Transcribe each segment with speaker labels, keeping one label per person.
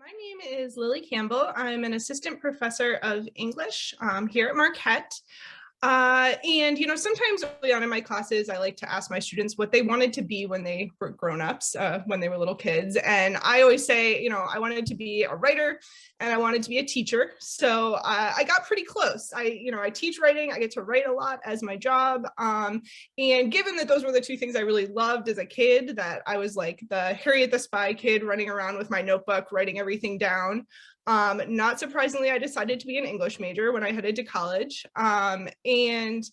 Speaker 1: My name is Lilly Campbell. I'm an assistant professor of English here at Marquette. Sometimes early on in my classes, I like to ask my students what they wanted to be when they were grown-ups, when they were little kids. And I always say, I wanted to be a writer and I wanted to be a teacher. So I got pretty close. I teach writing. I get to write a lot as my job. And given that those were the two things I really loved as a kid, that I was like the Harriet the Spy kid running around with my notebook, writing everything down. Not surprisingly, I decided to be an English major when I headed to college. And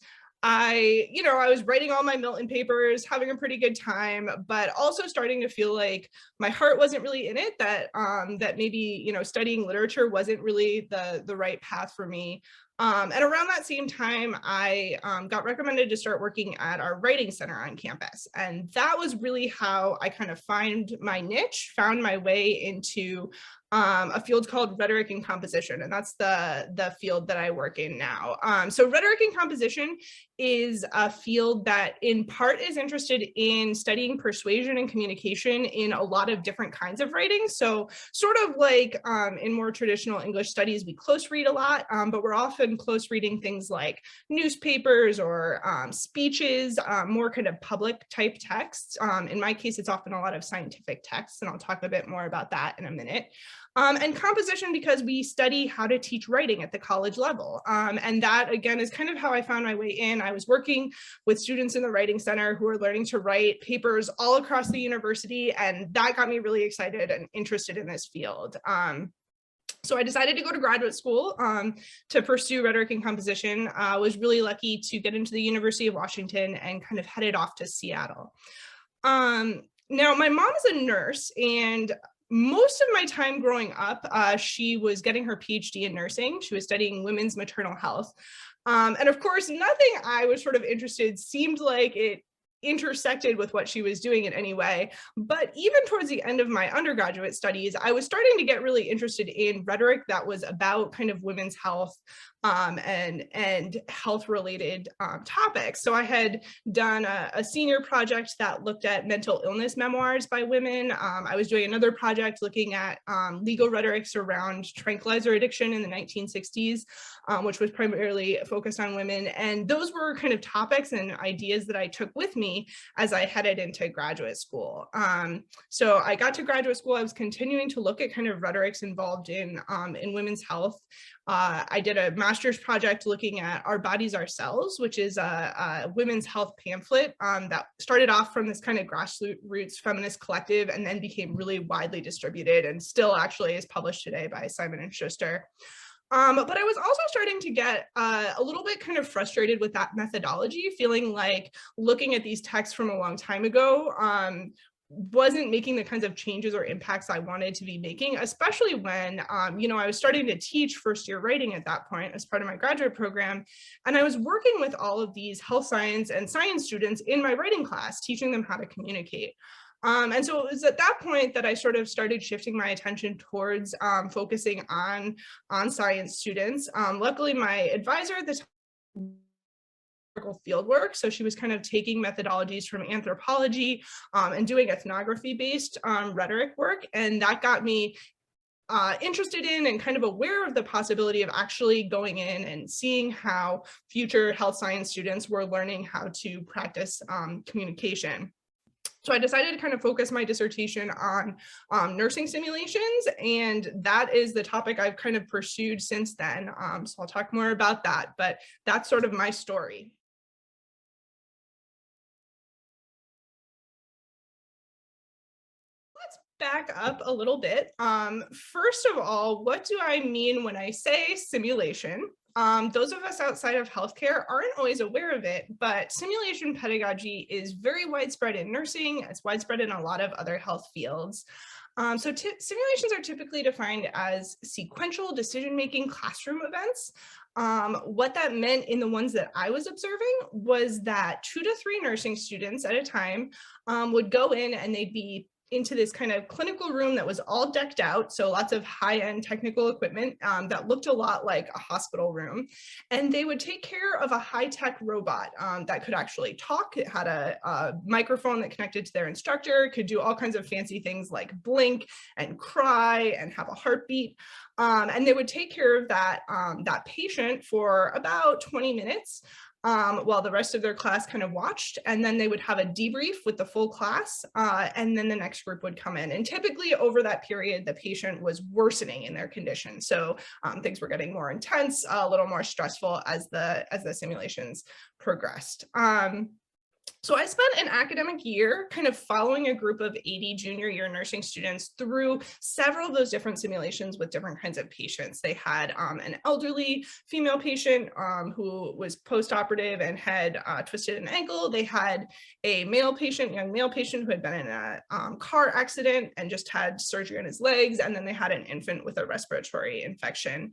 Speaker 1: I was writing all my Milton papers, having a pretty good time, but also starting to feel like my heart wasn't really in it, that maybe, studying literature wasn't really the right path for me. And around that same time, I got recommended to start working at our writing center on campus. And that was really how I kind of found my niche, found my way into a field called rhetoric and composition. And that's the field that I work in now. So rhetoric and composition is a field that in part is interested in studying persuasion and communication in a lot of different kinds of writing. So sort of like in more traditional English studies, we close read a lot, but we're often close reading things like newspapers or speeches, more kind of public type texts. In my case, it's often a lot of scientific texts, and I'll talk a bit more about that in a minute. And composition because we study how to teach writing at the college level. And that, again, is kind of how I found my way in. I was working with students in the writing center who are learning to write papers all across the university, and that got me really excited and interested in this field. So I decided to go to graduate school to pursue rhetoric and composition. I was really lucky to get into the University of Washington and kind of headed off to Seattle. Now, my mom is a nurse, and most of my time growing up, she was getting her PhD in nursing. She was studying women's maternal health. And of course, nothing I was sort of interested seemed like it intersected with what she was doing in any way. But even towards the end of my undergraduate studies, I was starting to get really interested in rhetoric that was about kind of women's health and health-related topics. So I had done a senior project that looked at mental illness memoirs by women. I was doing another project looking at legal rhetorics around tranquilizer addiction in the 1960s, which was primarily focused on women. And those were kind of topics and ideas that I took with me as I headed into graduate school. So I got to graduate school, I was continuing to look at kind of rhetorics involved in women's health. I did a master's project looking at Our Bodies, Ourselves, which is a women's health pamphlet that started off from this kind of grassroots feminist collective and then became really widely distributed and still actually is published today by Simon & Schuster. But I was also starting to get a little bit kind of frustrated with that methodology, feeling like looking at these texts from a long time ago wasn't making the kinds of changes or impacts I wanted to be making, especially when, I was starting to teach first year writing at that point as part of my graduate program. And I was working with all of these health science and science students in my writing class, teaching them how to communicate. And so it was at that point that I sort of started shifting my attention towards focusing on science students. Luckily, my advisor at the time field work. So she was kind of taking methodologies from anthropology and doing ethnography-based rhetoric work. And that got me interested in and kind of aware of the possibility of actually going in and seeing how future health science students were learning how to practice communication. So I decided to kind of focus my dissertation on nursing simulations, and that is the topic I've kind of pursued since then. So I'll talk more about that, but that's sort of my story. Back up a little bit. First of all, what do I mean when I say simulation? Those of us outside of healthcare aren't always aware of it, but simulation pedagogy is very widespread in nursing. It's widespread in a lot of other health fields. Simulations are typically defined as sequential decision-making classroom events. What that meant in the ones that I was observing was that 2 to 3 nursing students at a time would go in and they'd be into this kind of clinical room that was all decked out. So lots of high-end technical equipment that looked a lot like a hospital room. And they would take care of a high-tech robot that could actually talk. It had a microphone that connected to their instructor, could do all kinds of fancy things like blink and cry and have a heartbeat. And they would take care of that patient for about 20 minutes. While the rest of their class kind of watched, and then they would have a debrief with the full class, and then the next group would come in. And typically over that period, the patient was worsening in their condition. So things were getting more intense, a little more stressful as the simulations progressed. So I spent an academic year kind of following a group of 80 junior year nursing students through several of those different simulations with different kinds of patients. They had an elderly female patient who was post-operative and had twisted an ankle. They had a male patient, young male patient who had been in a car accident and just had surgery on his legs. And then they had an infant with a respiratory infection.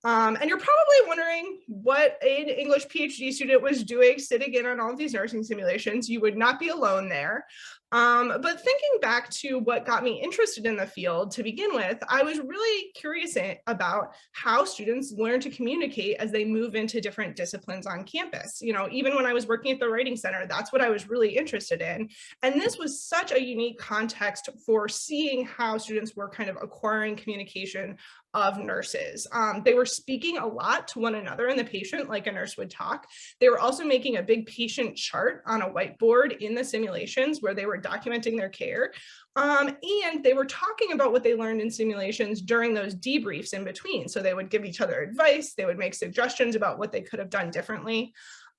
Speaker 1: And you're probably wondering what an English PhD student was doing sitting in on all of these nursing simulations. You would not be alone there. But thinking back to what got me interested in the field to begin with, I was really curious about how students learn to communicate as they move into different disciplines on campus. You know, even when I was working at the Writing Center, that's what I was really interested in. And this was such a unique context for seeing how students were kind of acquiring communication of nurses. They were speaking a lot to one another and the patient, like a nurse would talk. They were also making a big patient chart on a whiteboard in the simulations where they were documenting their care. And they were talking about what they learned in simulations during those debriefs in between. So they would give each other advice, they would make suggestions about what they could have done differently.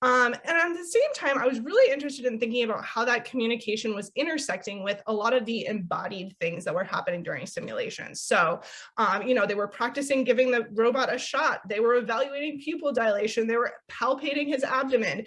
Speaker 1: And at the same time, I was really interested in thinking about how that communication was intersecting with a lot of the embodied things that were happening during simulations. So, you know, they were practicing giving the robot a shot. They were evaluating pupil dilation. They were palpating his abdomen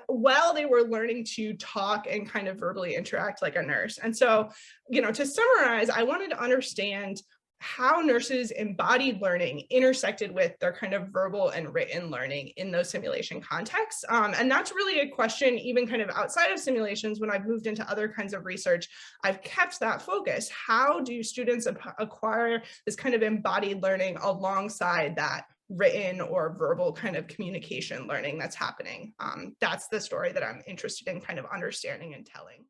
Speaker 1: while they were learning to talk and kind of verbally interact like a nurse. And so, you know, to summarize, I wanted to understand how nurses' embodied learning intersected with their kind of verbal and written learning in those simulation contexts. And that's really a question, even kind of outside of simulations, when I've moved into other kinds of research, I've kept that focus. How do students acquire this kind of embodied learning alongside that written or verbal kind of communication learning that's happening? That's the story that I'm interested in kind of understanding and telling.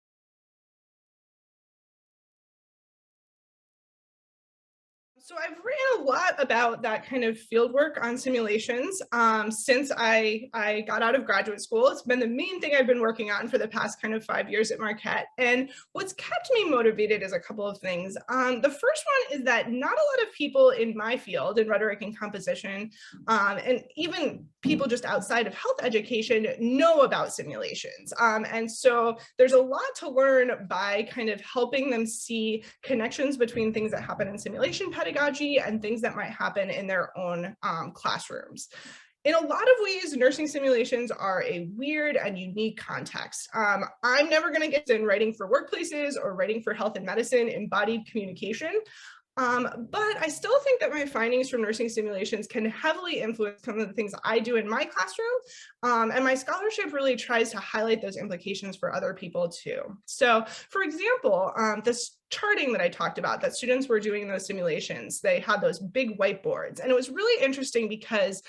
Speaker 1: So I've written a lot about that kind of field work on simulations since I got out of graduate school. It's been the main thing I've been working on for the past kind of 5 years at Marquette. And what's kept me motivated is a couple of things. The first one is that not a lot of people in my field, in rhetoric and composition, and even people just outside of health education know about simulations. And so there's a lot to learn by kind of helping them see connections between things that happen in simulation pedagogy and things that might happen in their own classrooms. In a lot of ways, nursing simulations are a weird and unique context. I'm never going to get in writing for workplaces or writing for health and medicine embodied communication. But I still think that my findings from nursing simulations can heavily influence some of the things I do in my classroom. And my scholarship really tries to highlight those implications for other people too. So for example, this charting that I talked about that students were doing in those simulations, they had those big whiteboards. And it was really interesting because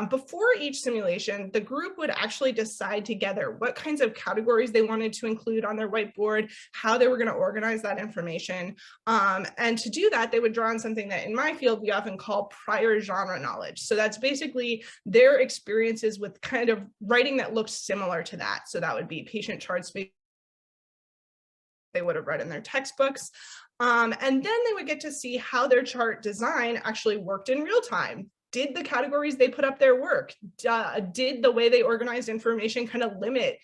Speaker 1: before each simulation, the group would actually decide together what kinds of categories they wanted to include on their whiteboard, how they were going to organize that information. And to do that, they would draw on something that in my field, we often call prior genre knowledge. So that's basically their experiences with kind of writing that looked similar to that. So that would be patient charts they would have read in their textbooks. And then they would get to see how their chart design actually worked in real time. Did the categories they put up there work? Did the way they organized information kind of limit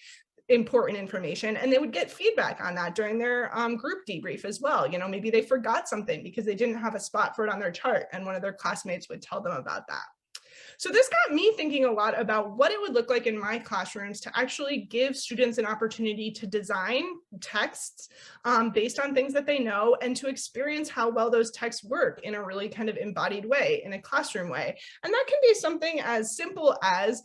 Speaker 1: important information? And they would get feedback on that during their group debrief as well. You know, maybe they forgot something because they didn't have a spot for it on their chart and one of their classmates would tell them about that. So this got me thinking a lot about what it would look like in my classrooms to actually give students an opportunity to design texts based on things that they know, and to experience how well those texts work in a really kind of embodied way, in a classroom way. And that can be something as simple as,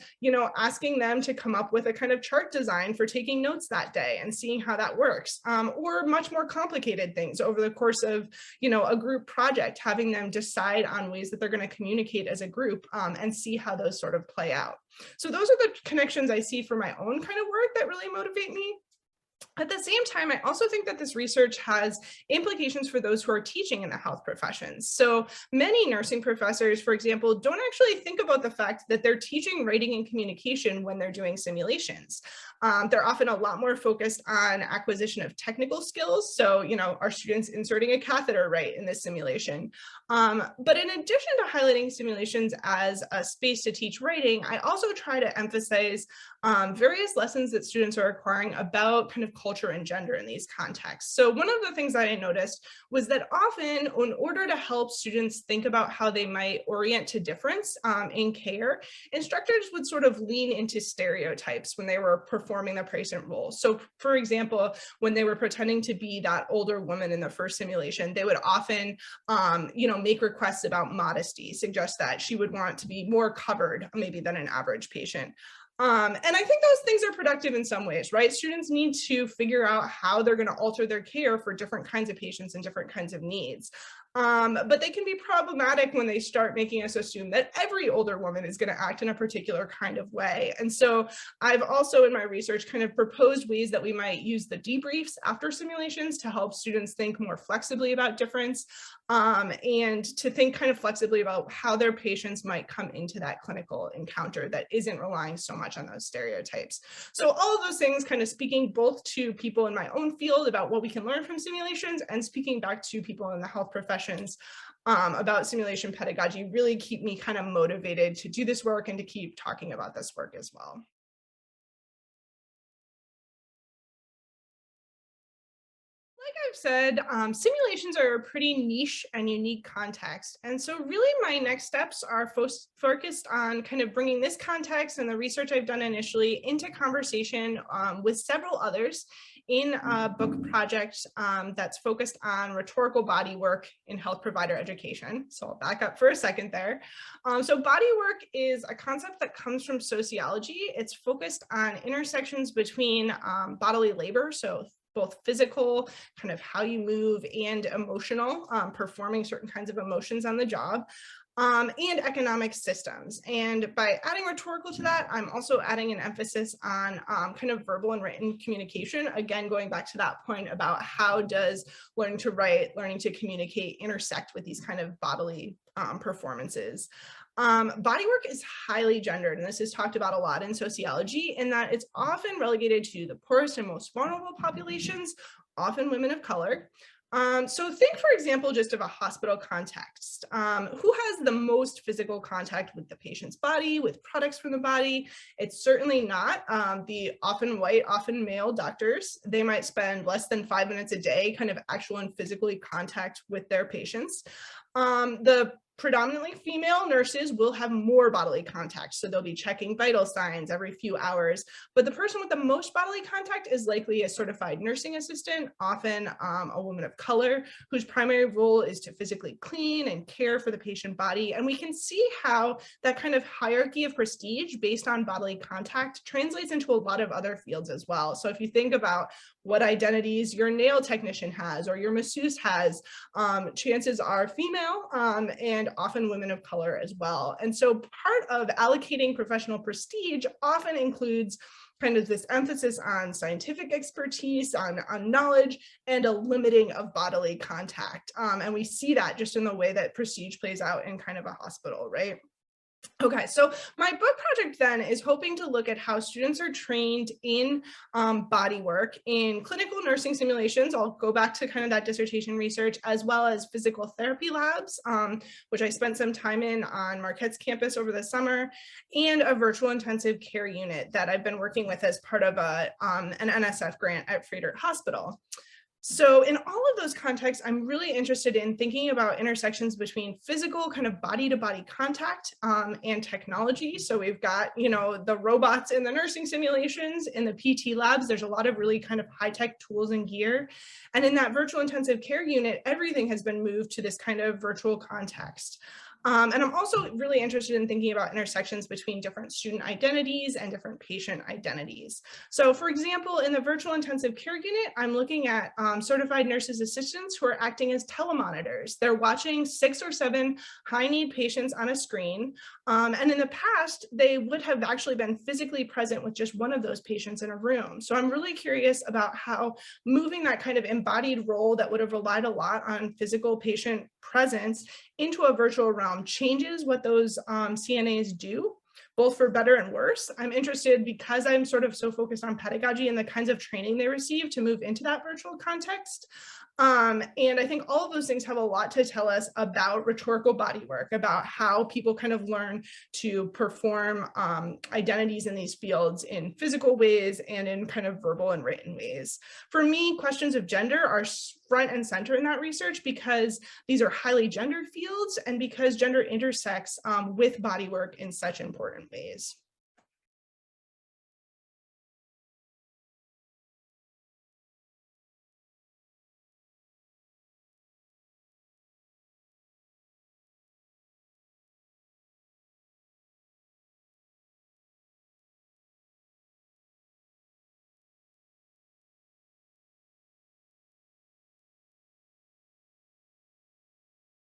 Speaker 1: asking them to come up with a kind of chart design for taking notes that day and seeing how that works, or much more complicated things over the course of, a group project, having them decide on ways that they're going to communicate as a group, and see how those sort of play out. So those are the connections I see for my own kind of work that really motivate me. At the same time, I also think that this research has implications for those who are teaching in the health professions. So many nursing professors, for example, don't actually think about the fact that they're teaching writing and communication when they're doing simulations. They're often a lot more focused on acquisition of technical skills. So, are students inserting a catheter right in this simulation? But in addition to highlighting simulations as a space to teach writing, I also try to emphasize various lessons that students are acquiring about kind of culture and gender in these contexts. So one of the things that I noticed was that often, in order to help students think about how they might orient to difference in care, instructors would sort of lean into stereotypes when they were performing the patient role. So for example, when they were pretending to be that older woman in the first simulation, they would often, make requests about modesty, suggest that she would want to be more covered maybe than an average patient. And I think those things are productive in some ways, right? Students need to figure out how they're going to alter their care for different kinds of patients and different kinds of needs. But they can be problematic when they start making us assume that every older woman is going to act in a particular kind of way. And so I've also in my research kind of proposed ways that we might use the debriefs after simulations to help students think more flexibly about difference, and to think kind of flexibly about how their patients might come into that clinical encounter that isn't relying so much on those stereotypes. So all of those things kind of speaking both to people in my own field about what we can learn from simulations, and speaking back to people in the health professions about simulation pedagogy, really keep me kind of motivated to do this work and to keep talking about this work as well. Like I've said, simulations are a pretty niche and unique context. And so really my next steps are focused on kind of bringing this context and the research I've done initially into conversation with several others in a book project that's focused on rhetorical body work in health provider education. So I'll back up for a second there. So body work is a concept that comes from sociology. It's focused on intersections between bodily labor, so both physical, kind of how you move, and emotional, performing certain kinds of emotions on the job, and economic systems. And by adding rhetorical to that, I'm also adding an emphasis on kind of verbal and written communication. Again, going back to that point about how does learning to write, learning to communicate intersect with these kind of bodily performances. Body work is highly gendered, and this is talked about a lot in sociology, in that it's often relegated to the poorest and most vulnerable populations, often women of color. So think, for example, just of a hospital context. Who has the most physical contact with the patient's body, with products from the body? It's certainly not the often white, often male doctors. They might spend less than 5 minutes a day kind of actual and physically contact with their patients. The predominantly female nurses will have more bodily contact, so they'll be checking vital signs every few hours. But the person with the most bodily contact is likely a certified nursing assistant, often a woman of color, whose primary role is to physically clean and care for the patient body. And we can see how that kind of hierarchy of prestige based on bodily contact translates into a lot of other fields as well. So if you think about what identities your nail technician has or your masseuse has, chances are female, and often women of color as well. And so part of allocating professional prestige often includes kind of this emphasis on scientific expertise, on knowledge, and a limiting of bodily contact. And we see that just in the way that prestige plays out in kind of a hospital, right? Okay, so my book project then is hoping to look at how students are trained in body work in clinical nursing simulations. I'll go back to kind of that dissertation research, as well as physical therapy labs, which I spent some time in on Marquette's campus over the summer, and a virtual intensive care unit that I've been working with as part of an NSF grant at Froedtert Hospital. So in all of those contexts, I'm really interested in thinking about intersections between physical kind of body to body contact and technology. So we've got, the robots in the nursing simulations, in the PT labs, there's a lot of really kind of high tech tools and gear. And in that virtual intensive care unit, everything has been moved to this kind of virtual context. And I'm also really interested in thinking about intersections between different student identities and different patient identities. So for example, in the virtual intensive care unit, I'm looking at certified nurses assistants who are acting as telemonitors. They're watching 6 or 7 high need patients on a screen. And in the past, they would have actually been physically present with just one of those patients in a room. So I'm really curious about how moving that kind of embodied role that would have relied a lot on physical patient presence into a virtual realm changes what those CNAs do, both for better and worse. I'm interested, because I'm sort of so focused on pedagogy and the kinds of training they receive, to move into that virtual context. And I think all of those things have a lot to tell us about rhetorical bodywork, about how people kind of learn to perform identities in these fields in physical ways and in kind of verbal and written ways. For me, questions of gender are front and center in that research, because these are highly gendered fields and because gender intersects with bodywork in such important ways.